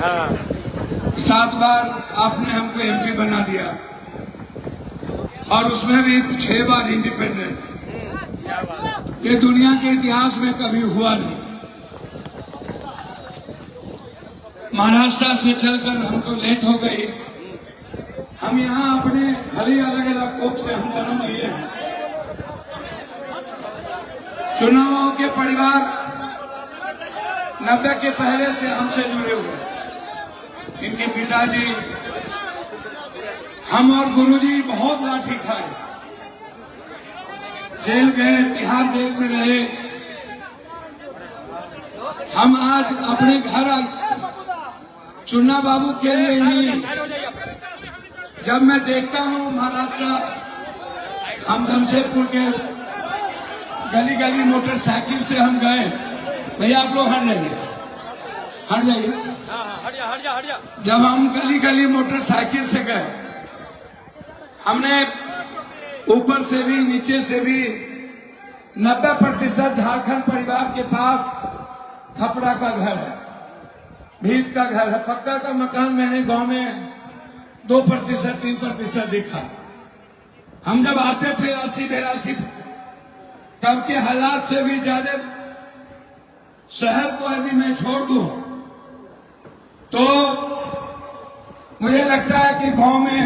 7 बार आपने हमको एमपी बना दिया और उसमें भी 6 बार इंडिपेंडेंट। ये दुनिया के इतिहास में कभी हुआ नहीं। महाराष्ट्र से चलकर हमको लेट हो गई। हम यहाँ अपने भले अलग अलग कोख से हम जन्म लिए हैं। चुनावों के परिवार 90 के पहले से हमसे जुड़े हुए। इनके पिताजी, हम और गुरुजी बहुत लाठी खाए, जेल गए, तिहाड़ जेल में रहे। हम आज अपने घर चुन्ना बाबू के लिए ही, जब मैं देखता हूँ महाराष्ट्र, हम जमशेदपुर के गली गली मोटरसाइकिल से हम गए। भैया आप लोग हट जाइए, हट जाइए। जब हम गली गली मोटरसाइकिल से गए, हमने ऊपर से भी नीचे से भी 90% झारखंड परिवार के पास खपड़ा का घर है, भीत का घर है। पक्का का मकान मैंने गांव में 2% 3% देखा। हम जब आते थे 80-82, तब के हालात से भी ज्यादा शहर को यदि मैं छोड़ दूं तो मुझे लगता है कि गांव में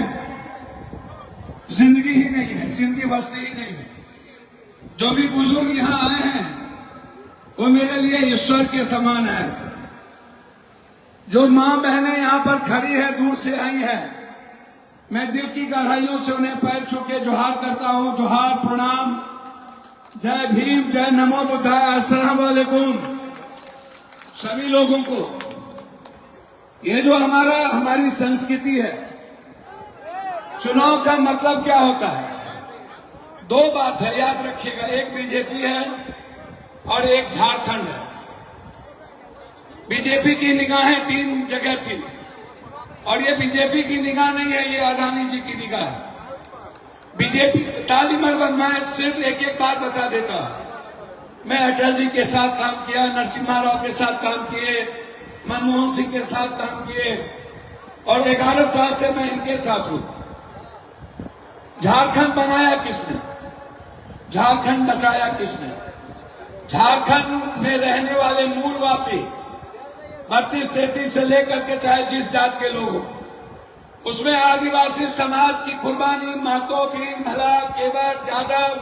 जिंदगी ही नहीं है, जिंदगी बसती ही नहीं है। जो भी बुजुर्ग यहाँ आए हैं वो मेरे लिए ईश्वर के समान है। जो मां बहनें यहाँ पर खड़ी है, दूर से आई है, मैं दिल की गहराइयों से उन्हें पैर छू के जोहार करता हूँ। जोहार, प्रणाम, जय भीम, जय नमो बुद्धाय, अस्सलाम वालेकुम सभी लोगों को। ये जो हमारी संस्कृति है, चुनाव का मतलब क्या होता है? 2 बात है, याद रखिएगा। एक बीजेपी है और एक झारखंड है। बीजेपी की निगाहें 3 जगह थी और ये बीजेपी की निगाह नहीं है, ये अदानी जी की निगाह है। बीजेपी ताली मरबन। मैं सिर्फ एक बात बता देता, मैं अटल जी के साथ काम किया, नरसिम्हा राव के साथ काम किए, मनमोहन सिंह के साथ काम किए और 11 साल से मैं इनके साथ हूं। झारखंड बनाया किसने? झारखंड बचाया किसने? झारखंड में रहने वाले मूलवासी 32-33 से लेकर के चाहे जिस जात के लोग हो, उसमें आदिवासी समाज की कुर्बानी, महतो, भील, भला, केवर, यादव,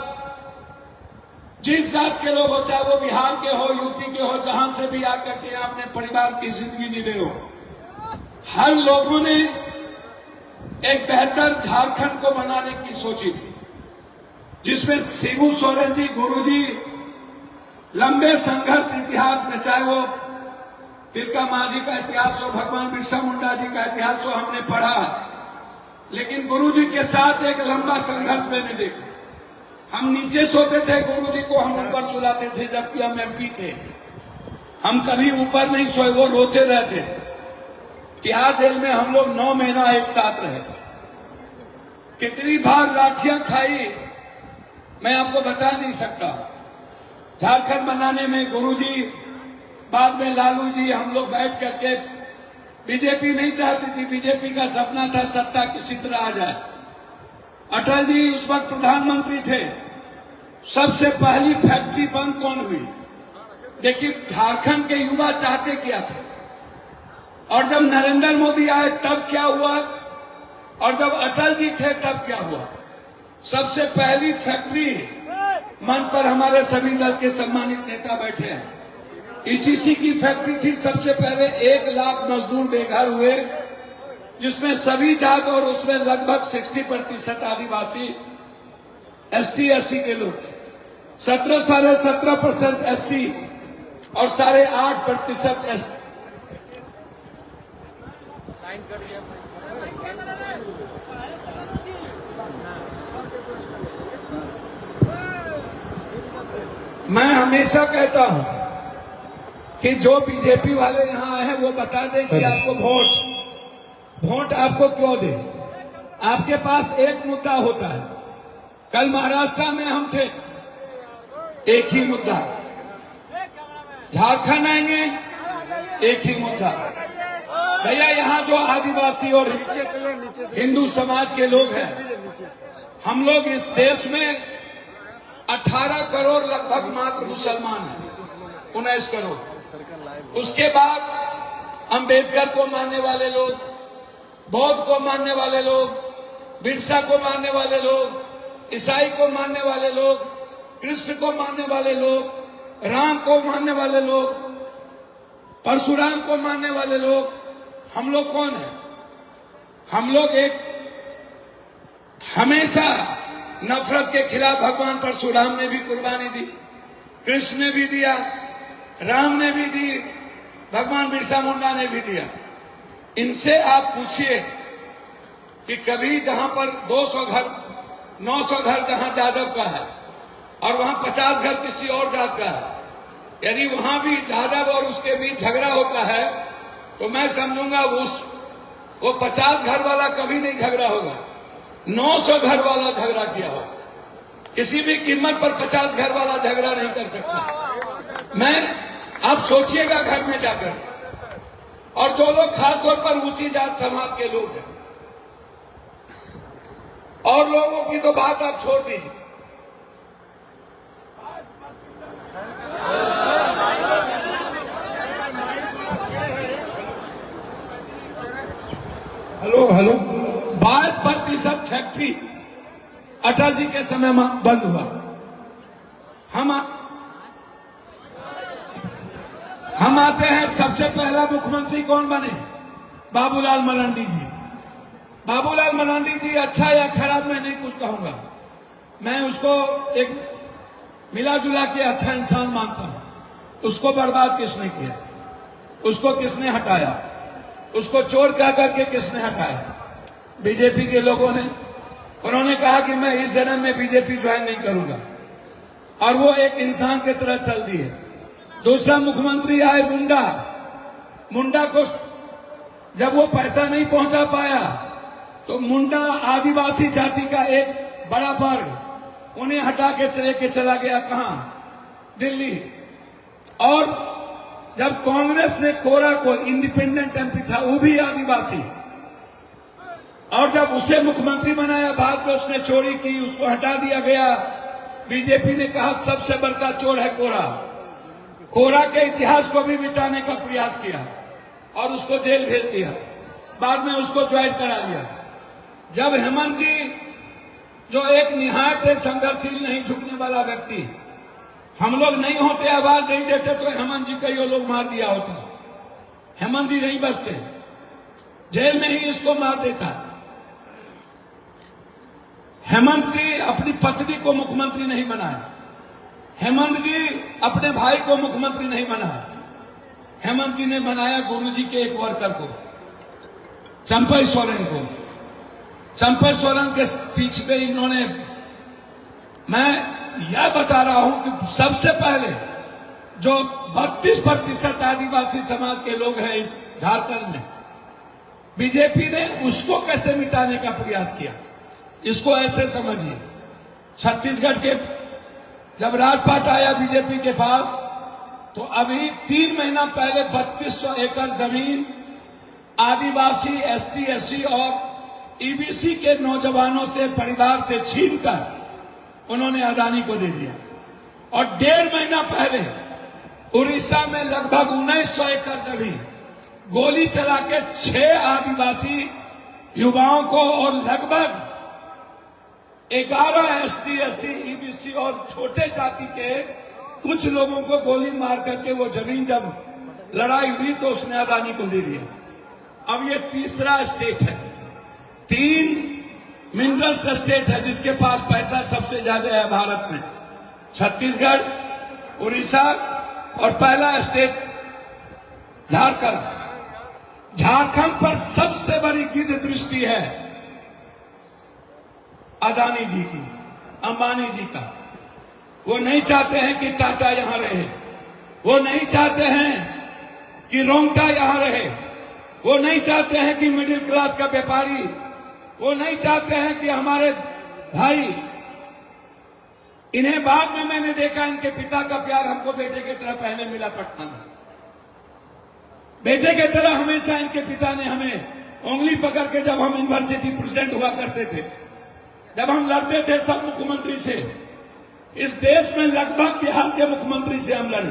जिस जात के लोग हो, चाहे वो बिहार के हो, यूपी के हो, जहां से भी आकर के अपने परिवार की जिंदगी जी रहे हो, हर लोगों ने एक बेहतर झारखंड को बनाने की सोची थी, जिसमें शिबू सोरेन जी, गुरुजी, लंबे संघर्ष इतिहास में, चाहे वो तिलका मांझी का इतिहास हो, भगवान बिरसा मुंडा जी का इतिहास हो, हमने पढ़ा। लेकिन गुरुजी के साथ एक लंबा संघर्ष मैंने देखा। हम नीचे सोते थे, गुरुजी को हम ऊपर सुलाते थे, जबकि हम एमपी थे। हम कभी ऊपर नहीं सोए, वो रोते रहते थे। तिहाड़ जेल में हम लोग 9 महीना एक साथ रहे। कितनी बार लाठियां खाई मैं आपको बता नहीं सकता। झारखंड बनाने में गुरुजी, बाद में लालू जी, हम लोग बैठ करके, बीजेपी नहीं चाहती थी, बीजेपी का सपना था सत्ता किसी तरह आ जाए। अटल जी उस वक्त प्रधानमंत्री थे। सबसे पहली फैक्ट्री बंद कौन हुई? देखिए, झारखंड के युवा चाहते क्या थे। और जब नरेंद्र मोदी आए तब क्या हुआ, और जब अटल जी थे तब क्या हुआ? सबसे पहली फैक्ट्री, मन पर हमारे सभी दल के सम्मानित नेता बैठे हैं, ईटीसी की फैक्ट्री थी। सबसे पहले 1 लाख मजदूर बेघर हुए, जिसमें सभी जात और उसमें लगभग 60% आदिवासी, एसटी एससी के लोग थे। 17.5% एससी और 8.5% एसटी। मैं हमेशा कहता हूं कि जो बीजेपी वाले यहां आए हैं वो बता दें कि आपको वोट आपको क्यों दे। आपके पास एक मुद्दा होता है। कल महाराष्ट्र में हम थे, एक ही मुद्दा। झारखंड आएंगे, एक ही मुद्दा। भैया यहाँ जो आदिवासी और हिंदू समाज के लोग हैं, हम लोग इस देश में 18 करोड़ लगभग मात्र मुसलमान हैं, 19 करोड़। उसके बाद अंबेडकर को मानने वाले लोग, बौद्ध को मानने वाले लोग, बिरसा को मानने वाले लोग, ईसाई को मानने वाले लोग, कृष्ण को मानने वाले लोग, राम को मानने वाले लोग, परशुराम को मानने वाले लोग। हम लोग कौन है? हम लोग एक हमेशा नफरत के खिलाफ भगवान परशुराम ने भी कुर्बानी दी, कृष्ण ने भी दिया, राम ने भी दी, भगवान बिरसा मुंडा ने भी दिया। इनसे आप पूछिए कि कभी जहां पर 200 घर 900 घर जहां जादव का है और वहां 50 घर किसी और जात का है, यदि वहां भी जादव और उसके बीच झगड़ा होता है तो मैं समझूंगा वो 50 घर वाला कभी नहीं झगड़ा होगा, 900 घर वाला झगड़ा किया हो। किसी भी कीमत पर 50 घर वाला झगड़ा नहीं कर सकता। मैं आप सोचिएगा घर में जाकर, और जो लोग खासतौर पर ऊंची जात समाज के लोग हैं, और लोगों की तो बात आप छोड़ दीजिए। हेलो 22% फैक्ट्री अटल जी के समय में बंद हुआ। हम आते हैं, सबसे पहला मुख्यमंत्री कौन बने? बाबूलाल मरांडी जी। बाबूलाल मरांडी जी अच्छा या खराब मैं नहीं कुछ कहूंगा, मैं उसको एक मिला जुला के अच्छा इंसान मानता हूं। उसको बर्बाद किसने किया? उसको किसने हटाया? उसको चोर कह करके किसने हटाया? बीजेपी के लोगों ने। उन्होंने कहा कि मैं इस जन्म में बीजेपी ज्वाइन नहीं करूंगा, और वो एक इंसान की तरह चल दी है। दूसरा मुख्यमंत्री आए मुंडा को जब वो पैसा नहीं पहुंचा पाया तो मुंडा आदिवासी जाति का एक बड़ा वर्ग, उन्हें हटा के चला गया कहां? दिल्ली। और जब कांग्रेस ने कोरा को, इंडिपेंडेंट एमपी था, वो भी आदिवासी, और जब उसे मुख्यमंत्री बनाया, बाद में उसने चोरी की, उसको हटा दिया गया। बीजेपी ने कहा सबसे बड़का चोर है कोरा के इतिहास को भी मिटाने का प्रयास किया और उसको जेल भेज दिया। बाद में उसको ज्वाइन करा लिया। जब हेमंत जी, जो एक निहायत संघर्षशील नहीं झुकने वाला व्यक्ति, हम लोग नहीं होते, आवाज नहीं देते, तो हेमंत जी कई लोग मार दिया होता। हेमंत जी नहीं बचते, जेल में ही इसको मार देता। हेमंत जी अपनी पत्नी को मुख्यमंत्री नहीं बनाया, हेमंत जी अपने भाई को मुख्यमंत्री नहीं बनाया। हेमंत जी ने बनाया गुरुजी के एक वर्कर को, चंपई सोरेन को। चंपई सोरेन के पीछे पे इन्होंने, मैं यह बता रहा हूं कि सबसे पहले जो 32% आदिवासी समाज के लोग हैं इस झारखंड में, बीजेपी ने उसको कैसे मिटाने का प्रयास किया, इसको ऐसे समझिए। छत्तीसगढ़ के जब राजपाट आया बीजेपी के पास, तो अभी 3 महीना पहले 3200 एकड़ जमीन आदिवासी, एसटी, एससी और ईबीसी के नौजवानों से, परिवार से छीनकर उन्होंने अदानी को दे दिया। और 1.5 महीना पहले उड़ीसा में लगभग 1900 एकड़ जमीन गोली चला के 6 आदिवासी युवाओं को और लगभग 11 एसटी, एससी, ईबीसी और छोटे जाति के कुछ लोगों को गोली मार करके वो जमीन जब लड़ाई हुई तो उसने अदानी को दे दिया। अब ये तीसरा स्टेट है, 3 मिनरल्स स्टेट है जिसके पास पैसा सबसे ज्यादा है भारत में, छत्तीसगढ़, उड़ीसा और पहला स्टेट झारखंड। झारखंड पर सबसे बड़ी गिद्ध दृष्टि है अदानी जी की, अंबानी जी का। वो नहीं चाहते हैं कि टाटा यहां रहे, वो नहीं चाहते हैं कि रोंगटा यहां रहे, वो नहीं चाहते हैं कि मिडिल क्लास का व्यापारी, वो नहीं चाहते हैं कि हमारे भाई, इन्हें बाद में मैंने देखा इनके पिता का प्यार हमको बेटे की तरह पहले मिला पटना में। बेटे के तरह हमेशा इनके पिता ने हमें उंगली पकड़ के, जब हम यूनिवर्सिटी प्रेसिडेंट हुआ करते थे, जब हम लड़ते थे सब मुख्यमंत्री से, इस देश में लगभग बिहार के मुख्यमंत्री से हम लड़े,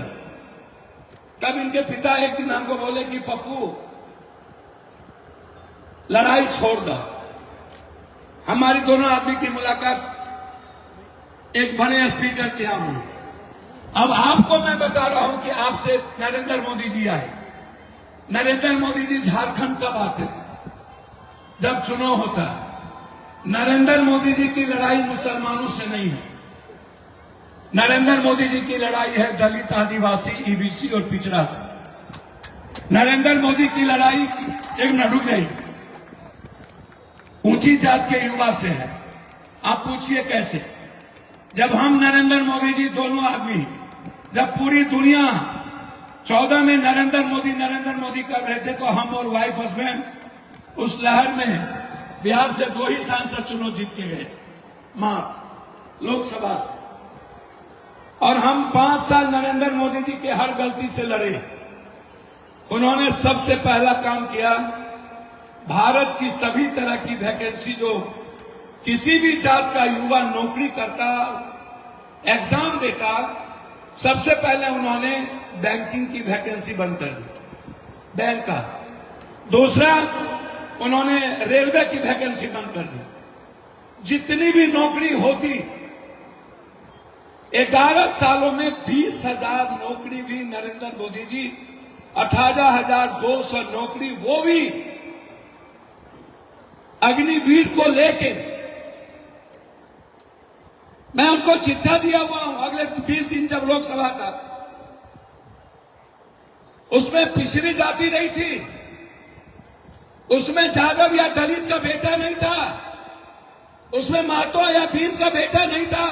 तब इनके पिता एक दिन हमको बोले कि पप्पू लड़ाई छोड़ दो। हमारी दोनों आदमी की मुलाकात एक बड़े स्पीकर के यहां हुई। अब आपको मैं बता रहा हूं कि आपसे नरेंद्र मोदी जी आए। नरेंद्र मोदी जी झारखंड कब आते थे? जब चुनाव होता है। नरेंद्र मोदी जी की लड़ाई मुसलमानों से नहीं है। नरेंद्र मोदी जी की लड़ाई है दलित, आदिवासी, ईबीसी और पिछड़ा से। नरेंद्र मोदी की लड़ाई एक नडू गई ऊंची जात के युवा से है। आप पूछिए कैसे? जब हम नरेंद्र मोदी जी दोनों आदमी, जब पूरी दुनिया 14 में नरेंद्र मोदी कर रहे थे, तो हम और वाइफ हस्बैंड उस लहर में बिहार से 2 ही सांसद चुनाव जीत के गए थे, मात्र लोकसभा से। और हम 5 साल नरेंद्र मोदी जी के हर गलती से लड़े। उन्होंने सबसे पहला काम किया, भारत की सभी तरह की वैकेंसी, जो किसी भी जात का युवा नौकरी करता, एग्जाम देता, सबसे पहले उन्होंने बैंकिंग की वैकेंसी बंद कर दी, बैंक का। दूसरा, उन्होंने रेलवे की वैकेंसी बंद कर दी। जितनी भी नौकरी होती, 11 सालों में 20,000 नौकरी भी नरेंद्र मोदी जी, 18,200 नौकरी, वो भी अग्निवीर को लेके। मैं उनको चिट्ठा दिया हुआ हूं। अगले 20 दिन जब लोकसभा था, उसमें पिछड़ी जाति नहीं थी, उसमें जादव या दलित का बेटा नहीं था, उसमें महतो या भीम का बेटा नहीं था।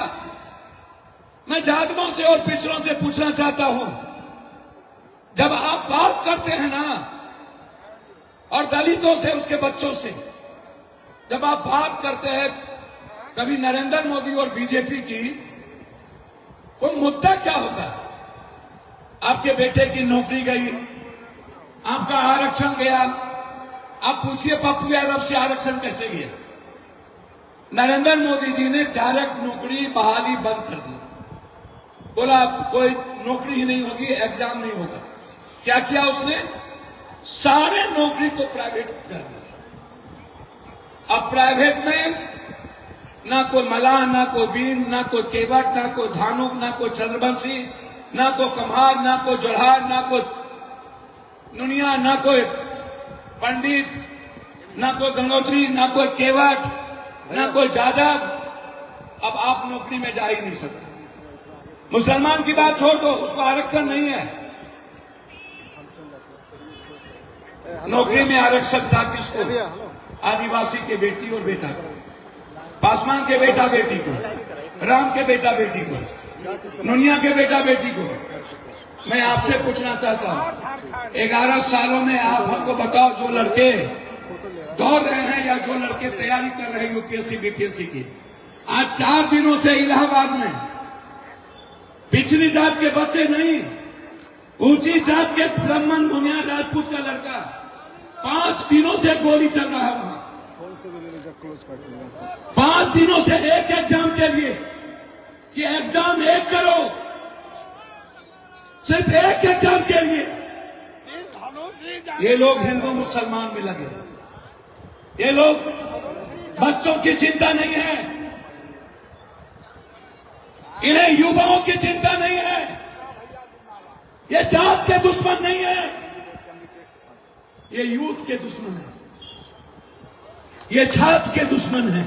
मैं जादवों से और पिछड़ों से पूछना चाहता हूं, जब आप बात करते हैं ना, और दलितों से, उसके बच्चों से जब आप बात करते हैं कभी नरेंद्र मोदी और बीजेपी की, वो मुद्दा क्या होता है? आपके बेटे की नौकरी गई, आपका आरक्षण गया। आप पूछिए पप्पू यादव से आरक्षण कैसे गया? नरेंद्र मोदी जी ने डायरेक्ट नौकरी बहाली बंद कर दी, बोला कोई नौकरी ही नहीं होगी, एग्जाम नहीं होगा। क्या किया उसने? सारे नौकरी को प्राइवेट कर दिया। अब प्राइवेट में ना कोई मलाह, ना कोई बीन, ना कोई केवट, ना कोई धानुक, ना कोई चंद्रवंशी, ना कोई कम्हार, ना कोई जोड़हार, ना कोई नुनिया, ना कोई पंडित, ना कोई गंगोत्री, ना कोई केवट, ना कोई जादव। अब आप नौकरी में जा ही नहीं सकते। मुसलमान की बात छोड़ दो, उसको आरक्षण नहीं है। नौकरी में आरक्षण था किसको? आदिवासी के बेटी और बेटा को, पासवान के बेटा बेटी को, राम के बेटा बेटी को, नुनिया के बेटा बेटी को। मैं आपसे पूछना चाहता हूं, 11 सालों में आप हमको बताओ, जो लड़के दौड़ रहे हैं या जो लड़के तैयारी कर रहे हैं यूपीएससी बीपीएससी की, आज 4 दिनों से इलाहाबाद में पिछड़ी जात के बच्चे नहीं, ऊंची जात के ब्राह्मण भूमिया राजपूत का लड़का 5 दिनों से गोली चल रहा है वहां। 5 दिनों से एक एग्जाम के लिए, कि एग्जाम एक करो, सिर्फ एक एग्जाम के लिए ये लोग हिंदू मुसलमान में लगे। ये लोग बच्चों की चिंता नहीं है, इन्हें युवाओं की चिंता नहीं है। ये जात के दुश्मन नहीं है, ये यूथ के दुश्मन है, ये जात के दुश्मन है।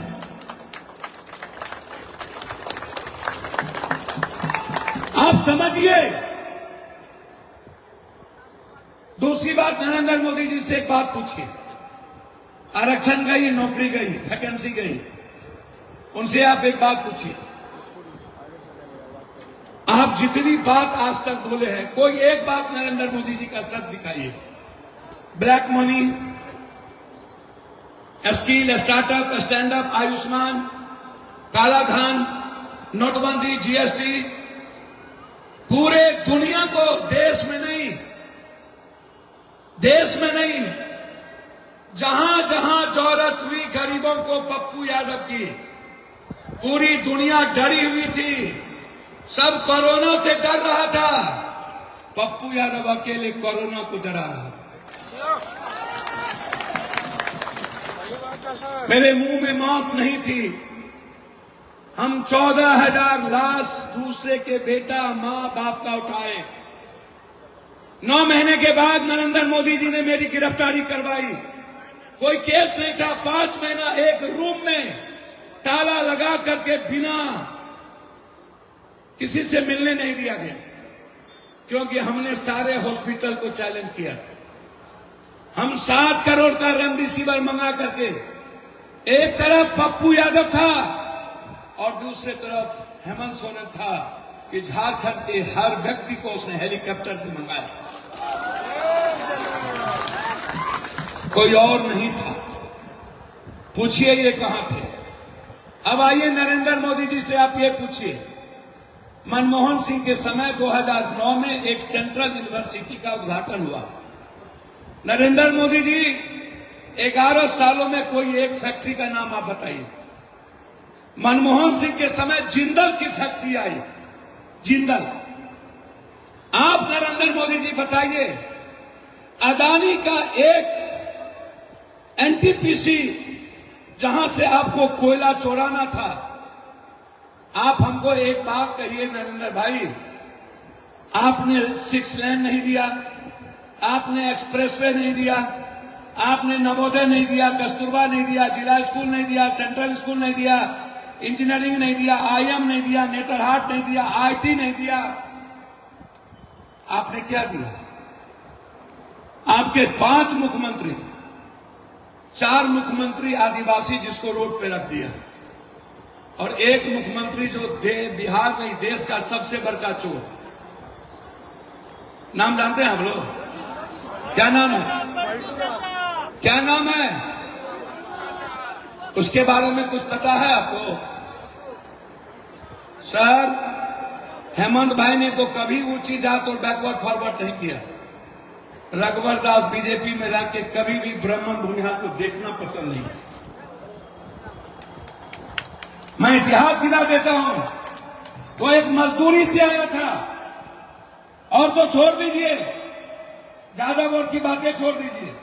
आप समझिए। दूसरी बात, नरेंद्र मोदी जी से एक बात पूछिए। आरक्षण गई, नौकरी गई, वैकेंसी गई, उनसे आप एक बात पूछिए। आप जितनी बात आज तक बोले हैं, कोई एक बात नरेंद्र मोदी जी का सच दिखाइए। Black money, skill, startup, stand up, Ayushman, काला धन, नोटबंदी, जीएसटी, पूरे दुनिया को, देश में नहीं देश में नहीं, जहां जहां जौरत हुई गरीबों को पप्पू यादव की, पूरी दुनिया डरी हुई थी, सब कोरोना से डर रहा था, पप्पू यादव अकेले कोरोना को डरा रहा था। मेरे मुंह में मांस नहीं थी। हम 14,000 लाश दूसरे के बेटा मां बाप का उठाए। 9 महीने के बाद नरेंद्र मोदी जी ने मेरी गिरफ्तारी करवाई। कोई केस नहीं था। 5 महीना एक रूम में ताला लगा करके बिना किसी से मिलने नहीं दिया गया, क्योंकि हमने सारे हॉस्पिटल को चैलेंज किया था। हम 7 करोड़ का रेमडेसिविर मंगा करके, एक तरफ पप्पू यादव था और दूसरे तरफ हेमंत सोरेन था कि झारखंड के हर व्यक्ति को उसने हेलीकॉप्टर से मंगाया, कोई और नहीं था। पूछिए ये कहां थे। अब आइए नरेंद्र मोदी जी से आप ये पूछिए, मनमोहन सिंह के समय 2009 में एक सेंट्रल यूनिवर्सिटी का उद्घाटन हुआ। नरेंद्र मोदी जी 11 सालों में कोई एक फैक्ट्री का नाम आप बताइए। मनमोहन सिंह के समय जिंदल की फैक्ट्री आई, जिंदल। आप नरेंद्र मोदी जी बताइए, अदानी का एक एनटीपीसी जहां से आपको कोयला चोराना था, आप हमको एक बात कहिए नरेंद्र भाई, आपने 6 लेन नहीं दिया, आपने एक्सप्रेसवे नहीं दिया, आपने नवोदय नहीं दिया, कस्तूरबा नहीं दिया, जिला स्कूल नहीं दिया, सेंट्रल स्कूल नहीं दिया, इंजीनियरिंग नहीं दिया, आईएम नहीं दिया, नेतरहाट नहीं दिया, आईटी नहीं दिया। आपने क्या दिया? आपके 5 मुख्यमंत्री, 4 मुख्यमंत्री आदिवासी जिसको रोड पे रख दिया, और एक मुख्यमंत्री जो बिहार नहीं देश का सबसे बड़का चोर। नाम जानते हैं आप लोग? क्या नाम है? क्या नाम है? उसके बारे में कुछ पता है आपको? सर, हेमंत भाई ने तो कभी ऊंची जात और बैकवर्ड फॉरवर्ड नहीं किया। रघुवर दास बीजेपी में रह के कभी भी ब्राह्मण भूमिहार को देखना पसंद नहीं। मैं इतिहास गिरा देता हूं, वो एक मजदूरी से आया था, और तो छोड़ दीजिए, यादव और की बातें छोड़ दीजिए।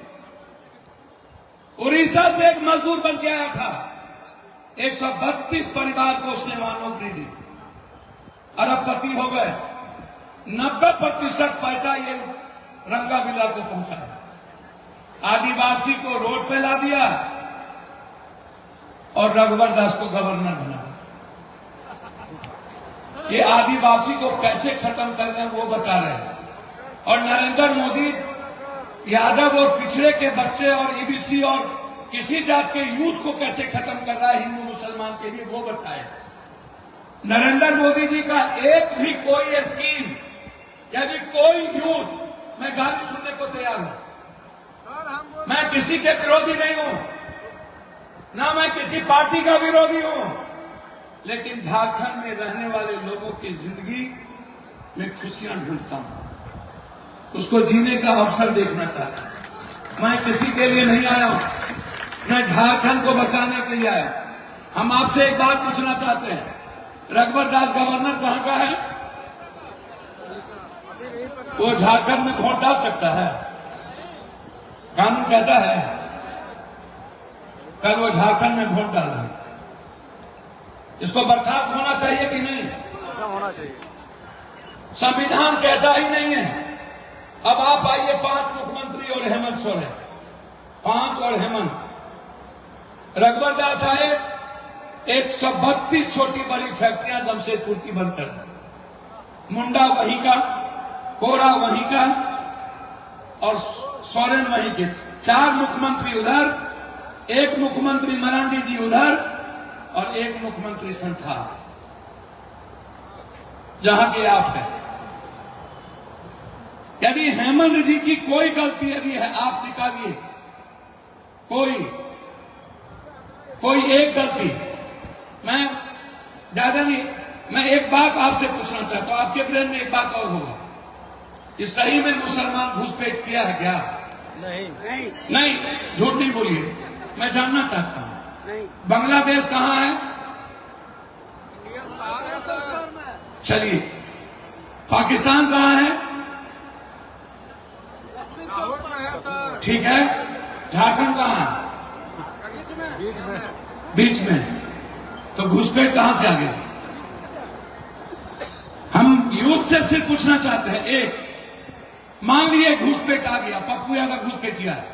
उड़ीसा से एक मजदूर बन के आया था, 132 परिवार को उसने वहां नौकरी दी, अरबपति हो गए। 90% पैसा ये रंगा बिला को पहुंचाया, आदिवासी को रोड पे ला दिया और रघुवर दास को गवर्नर बना दिया। ये आदिवासी को कैसे खत्म कर रहे हैं वो बता रहे हैं। और नरेंद्र मोदी यादव और पिछड़े के बच्चे और ईबीसी और किसी जात के यूथ को कैसे खत्म कर रहा है हिंदू मुसलमान के लिए, वो बताए। नरेंद्र मोदी जी का एक भी कोई स्कीम, यदि कोई यूथ, मैं गाली सुनने को तैयार हूं, मैं किसी के विरोधी नहीं हूं, ना मैं किसी पार्टी का विरोधी हूं, लेकिन झारखंड में रहने वाले लोगों की जिंदगी में खुशियां ढूंढता हूं, उसको जीने का अवसर देखना चाहता हूं। मैं किसी के लिए नहीं आया हूं, मैं झारखंड को बचाने के लिए आया। हम आपसे एक बात पूछना चाहते हैं, रघुवर दास गवर्नर कहां का है? वो झारखंड में वोट डाल सकता है? कानून कहता है। कल वो झारखंड में वोट डाल रहा था, इसको बर्खास्त होना चाहिए कि नहीं? होना चाहिए। संविधान कहता ही नहीं है। अब आप आइए, 5 मुख्यमंत्री और हेमंत सोरेन, 5 और हेमंत। रघुवर दास आए, 132 छोटी बड़ी फैक्ट्रियां जमशेदपुर की बंद कर दी। मुंडा वहीं का, कोरा वहीं का और सोरेन वहीं के। 4 मुख्यमंत्री उधर, 1 मुख्यमंत्री मरांडी जी उधर और 1 मुख्यमंत्री संथाल, जहां के आप हैं। यदि हेमंत जी की कोई गलती यदि है, आप निकालिए कोई एक गलती। मैं ज्यादा नहीं, मैं एक बात आपसे पूछना चाहता हूं, आपके ब्रेन में एक बात और होगा कि सही में मुसलमान घुसपैठ किया है क्या? नहीं, झूठ नहीं बोलिए, मैं जानना चाहता हूं बांग्लादेश कहां है? चलिए, पाकिस्तान कहां है? ठीक है, झारखंड कहां है? बीच में। तो घुसपैठ कहां से आ गया? हम यूथ से सिर्फ पूछना चाहते हैं, एक मान लिए घुसपैठ आ गया, पप्पू यादव घुसपैठिया है,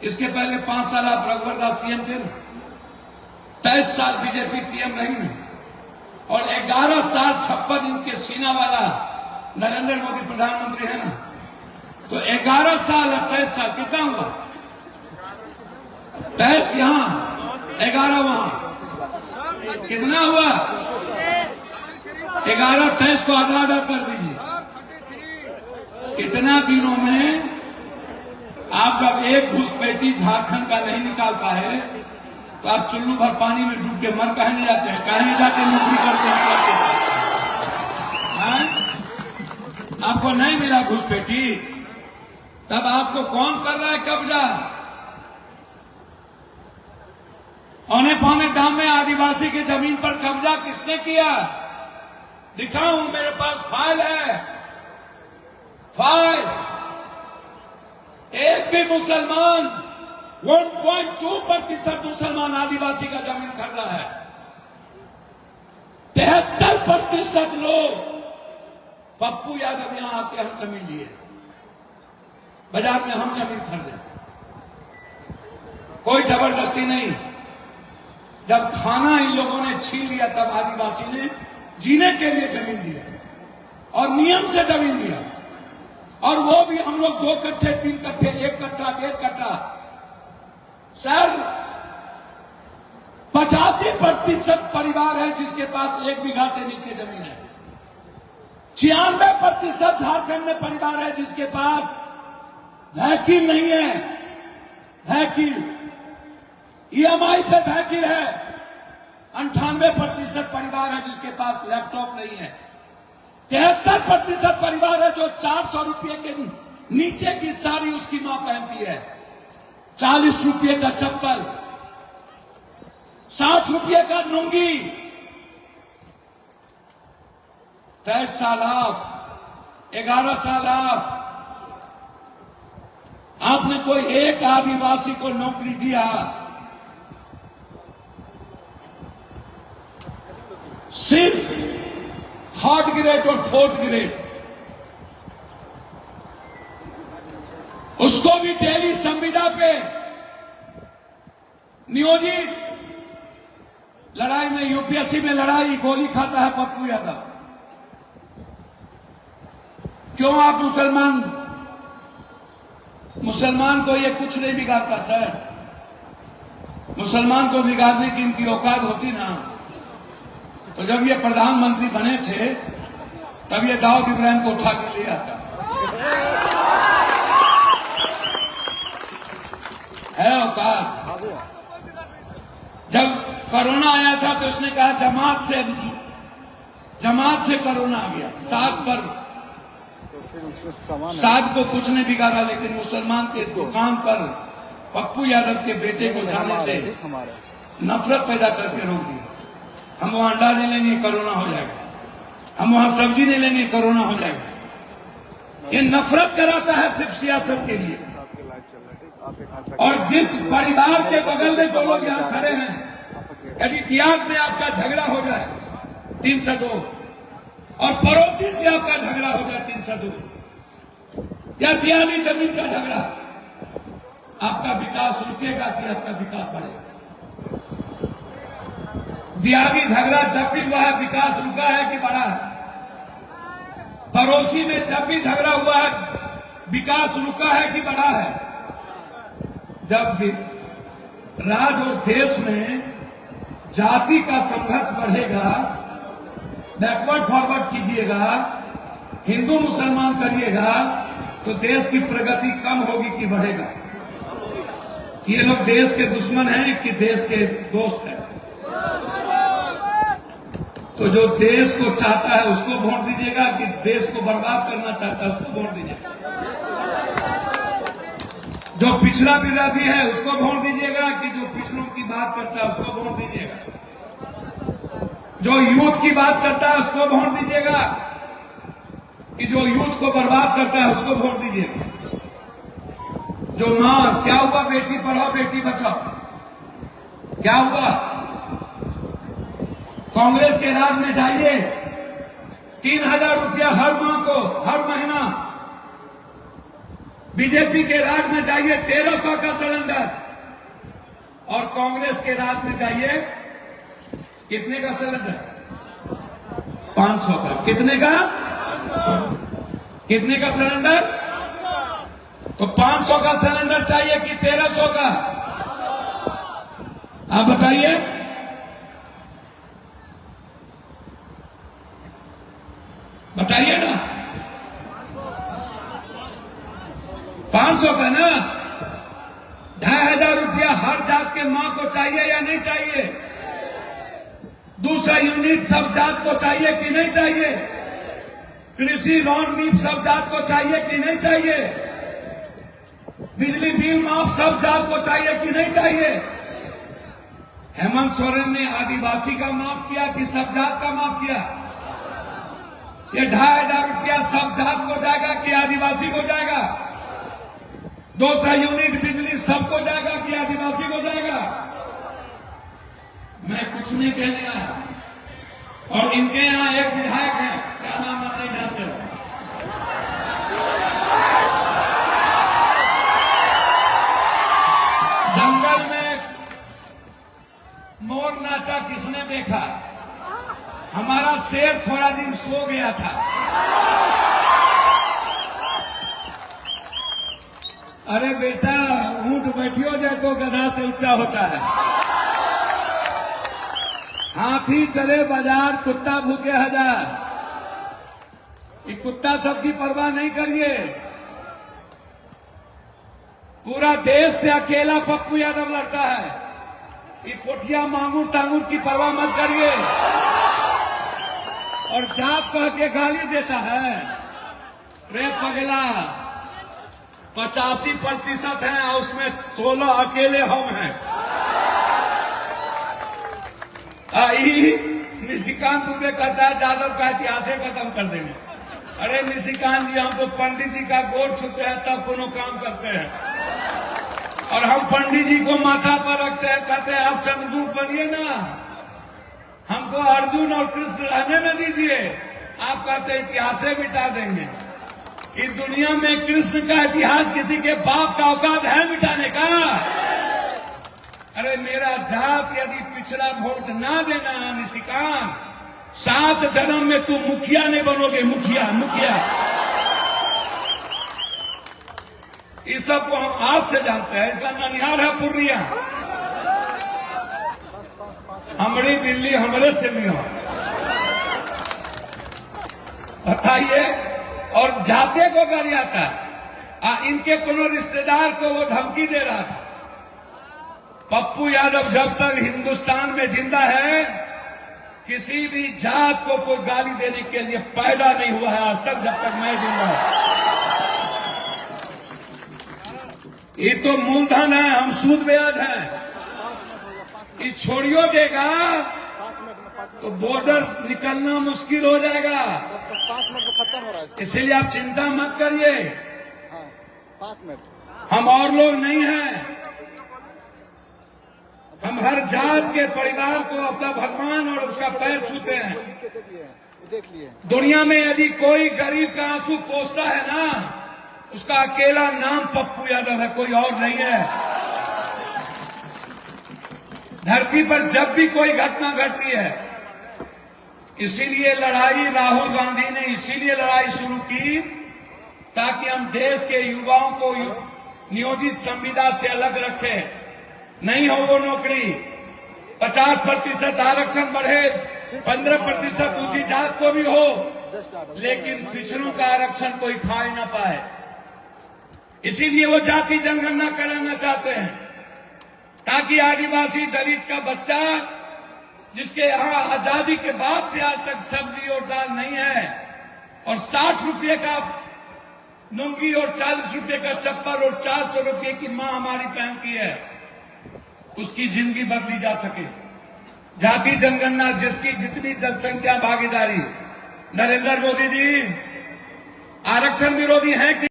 इसके पहले 5 साल आप रघुवर दास सीएम थे ना, 23 साल बीजेपी सीएम रही ना, और 11 साल 56 इंच के सीना वाला नरेंद्र मोदी प्रधानमंत्री है ना, तो 11 साल और 23 साल कितना हुआ? 23 यहां, 11 वहां, कितना हुआ? 11 23 को आधा आधा कर दीजिए। इतना दिनों में आप जब एक घुसपैठी झारखंड का नहीं निकाल पाए तो आप चुल्लू भर पानी में डूब के मर कहे नहीं जाते हैं? कहे नहीं जाके नौकरी करते हैं? आपको नहीं मिला घुसपैठी, तब आपको कौन कर रहा है कब्जा? औने पौने दाम में आदिवासी की जमीन पर कब्जा किसने किया? दिखाऊं, मेरे पास फाइल है, फाइल। एक भी मुसलमान 1.2% मुसलमान आदिवासी का जमीन खरीदा है। 73% लोग पप्पू यादव यहां आके हम जमीन लिए, बाजार में हम जमीन खरीदे, कोई जबरदस्ती नहीं। जब खाना इन लोगों ने छीन लिया तब आदिवासी ने जीने के लिए जमीन दिया और नियम से जमीन दिया, और वो भी हम लोग 2 कट्ठे 3 कट्ठे 1 कट्ठा 1.5 कट्ठा। सर 85% परिवार है जिसके पास 1 बीघा से नीचे जमीन है। 96% झारखंड में परिवार है जिसके पास वहीकल नहीं है, वहीकल ईएमआई पे वहीकल है। 98% परिवार है जिसके पास लैपटॉप नहीं है। 73% परिवार है जो 400 रुपये के नीचे की साड़ी उसकी मां पहनती है, 40 रुपये का चप्पल, 60 रुपये का लुंगी। 23 साल ऑफ, 11 साल ऑफ। आपने कोई एक आदिवासी को नौकरी दिया? सिर्फ 3rd ग्रेड और 4th ग्रेड, उसको भी डेली संविदा पे नियोजित। लड़ाई में, यूपीएससी में लड़ाई, गोली खाता है पप्पू यादव। क्यों आप मुसलमान को ये कुछ नहीं बिगाड़ता सर। मुसलमान को बिगाड़ने की इनकी औकात होती ना, तो जब ये प्रधानमंत्री बने थे तब ये दाऊद इब्राहिम को उठा के ले आता है औकात। जब कोरोना आया था तो उसने कहा जमात से कोरोना आ गया, साद को कुछ नहीं बिगाड़ा, लेकिन मुसलमान के दुकान पर पप्पू यादव के बेटे को जाने से नफरत पैदा करके रोक दिया। हम वहां अंडा नहीं लेंगे, कोरोना हो जाएगा, हम वहां सब्जी नहीं लेंगे, कोरोना हो जाएगा। ये नफरत कराता है सिर्फ सियासत के लिए। और जिस परिवार के बगल में जो लोग यहां खड़े हैं, यदि दियाद में आपका झगड़ा हो जाए 302 और पड़ोसी से आपका झगड़ा हो जाए 302, या दियादी जमीन का झगड़ा, आपका विकास रुकेगा कि आपका विकास बढ़ेगा? दियादी झगड़ा जब भी हुआ है विकास रुका है कि बढ़ा है? पड़ोसी में जब भी झगड़ा हुआ है विकास रुका है कि बढ़ा है? जब भी राज्य और देश में जाति का संघर्ष बढ़ेगा, बैकवर्ड फॉरवर्ड कीजिएगा, हिंदू मुसलमान करिएगा, तो देश की प्रगति कम होगी कि बढ़ेगा? ये लोग देश के दुश्मन हैं कि देश के दोस्त हैं? तो जो देश को चाहता है उसको वोट दीजिएगा कि देश को बर्बाद करना चाहता है उसको वोट दीजिएगा? जो पिछड़ा विरोधी है उसको वोट दीजिएगा कि जो पिछड़ों की बात करता है उसको वोट दीजिएगा? जो यूथ की बात करता है उसको वोट दीजिएगा कि जो यूथ को बर्बाद करता है उसको वोट दीजिएगा? जो मां, क्या हुआ बेटी पढ़ाओ बेटी बचाओ, क्या हुआ? कांग्रेस के राज में जाइए, 3,000 रुपया हर माह को हर महीना। बीजेपी के राज में जाइए 1,300 का सिलेंडर, और कांग्रेस के राज में जाइए कितने का सिलेंडर? 500 का। कितने का? कितने का सिलेंडर? तो 500 का सिलेंडर चाहिए कि 1,300 का? आप बताइए। बताइए ना, 500 का ना? 2,500 रुपया हर जात के मां को चाहिए या नहीं चाहिए? दूसरा यूनिट सब जात को चाहिए कि नहीं चाहिए? कृषि लोन भी सब जात को चाहिए कि नहीं चाहिए? बिजली बिल माफ सब जात को चाहिए कि नहीं चाहिए? हेमंत सोरेन ने आदिवासी का माफ किया कि सब जात का माफ किया? ये 2,500 रुपया सब जात को जाएगा कि आदिवासी को जाएगा? 200 यूनिट बिजली सबको जाएगा कि आदिवासी को जाएगा? मैं कुछ नहीं कहने आया। और इनके यहां एक विधायक है, क्या नाम आप नहीं जानते हो? जंगल में मोर नाचा किसने देखा? हमारा शेर थोड़ा दिन सो गया था। अरे बेटा, ऊंट बैठियो जाए तो गधा से ऊंचा होता है। हाथी चले बाजार, कुत्ता भूखे हजार। ये कुत्ता सबकी परवाह नहीं करिए। पूरा देश से अकेला पप्पू यादव लड़ता है। ये पोठिया मांगूर तांगूर की परवाह मत करिए। और जात कह के गाली देता है। रे पगला, 85% है और उसमें 16 अकेले हम हैं। निशिकांत दुबे कहता है यादव का इतिहास खत्म कर देंगे। अरे निशिकांत जी, हम तो पंडित जी का गोर छूते हैं तब कोनो काम करते हैं, और हम पंडित जी को माथा पर रखते हैं, कहते हैं आप चंद्रदूत बनिए ना, हमको अर्जुन और कृष्ण रहने न दीजिए। आप कहते हैं इतिहास मिटा देंगे। इस दुनिया में कृष्ण का इतिहास किसी के बाप का औकात है मिटाने का? अरे मेरा जात यदि पिछड़ा वोट ना देना निशिकांत, 7 जन्म में तू मुखिया नहीं बनोगे। मुखिया मुखिया इस सब को हम आज से जानते हैं। इसका ननिहाल है पूर्णिया। हमारी बिल्ली हमरे से भी हो, बताइए। और जाते को गरियाता, इनके कोनो रिश्तेदार को वो धमकी दे रहा था। पप्पू यादव जब तक हिंदुस्तान में जिंदा है, किसी भी जात को कोई गाली देने के लिए पैदा नहीं हुआ है आज तक, जब तक मैं जिंदा हूं। ये तो मूलधन है, हम सूद ब्याज हैं। ये छोड़ियो देगा तो बॉर्डर निकलना मुश्किल हो जाएगा। 5 मिनट में खत्म हो रहा है। इसलिए आप चिंता मत करिए। 5 मिनट। हम और लोग नहीं हैं। हम हर जात के परिवार को अपना भगवान और उसका पैर छूते हैं। देख लिए। दुनिया में यदि कोई गरीब का आंसू पोंछता है ना, उसका अकेला नाम पप्पू यादव है, कोई और नहीं है। धरती पर जब भी कोई घटना घटती है, इसीलिए लड़ाई राहुल गांधी ने इसीलिए लड़ाई शुरू की ताकि हम देश के युवाओं को नियोजित संविदा से अलग रखें। नहीं हो वो नौकरी, 50% आरक्षण बढ़े, 15% ऊंची जात को भी हो, लेकिन पिछड़ों का आरक्षण कोई खा ही ना पाए। इसीलिए वो जाति जनगणना कराना चाहते हैं ताकि आदिवासी दलित का बच्चा, जिसके यहां आजादी के बाद से आज तक सब्जी और दाल नहीं है, और 60 रुपये का लुंगी और 40 रुपए का चप्पल और 400 रुपए की मां हमारी पहनती है, उसकी जिंदगी बदली जा सके। जाति जनगणना जिसकी जितनी जनसंख्या भागीदारी। नरेंद्र मोदी जी आरक्षण विरोधी हैं कि